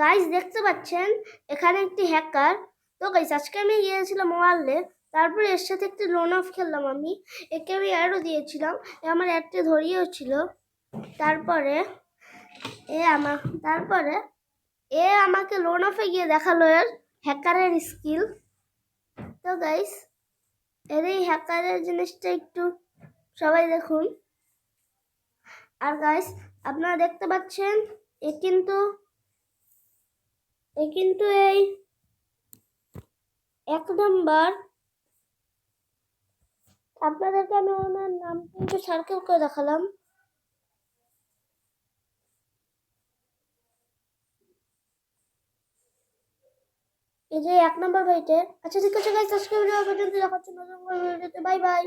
Guys দেখতে পাচ্ছেন এখানে একটি হ্যাকার। তো গাইস আজকে আমি গিয়েছিলাম মোবাইলে, তারপরে এর সাথে একটি লোন অফ খেললাম। আমি একে আমি অ্যাডও দিয়েছিলাম, আমার অ্যাডটি ধরিয়েও ছিল। তারপরে তারপরে আমাকে লোন অফে গিয়ে দেখালো এর হ্যাকারের স্কিল। তো গাইস এই হ্যাকারের জিনিসটা একটু সবাই দেখুন। আর গাইস আপনারা দেখতে পাচ্ছেন এ কিন্তু এই 1 নাম্বার। আপনাদেরকে আমি ওনার নাম কিন্তু সার্কেল করে দেখালাম। এই যে 1 নাম্বার ভাইটে। আচ্ছা ঠিক আছে গাইস, আজকে ভিডিও পর্যন্ত দেখাচ্ছি নতুন ভিডিওতে। Bye bye.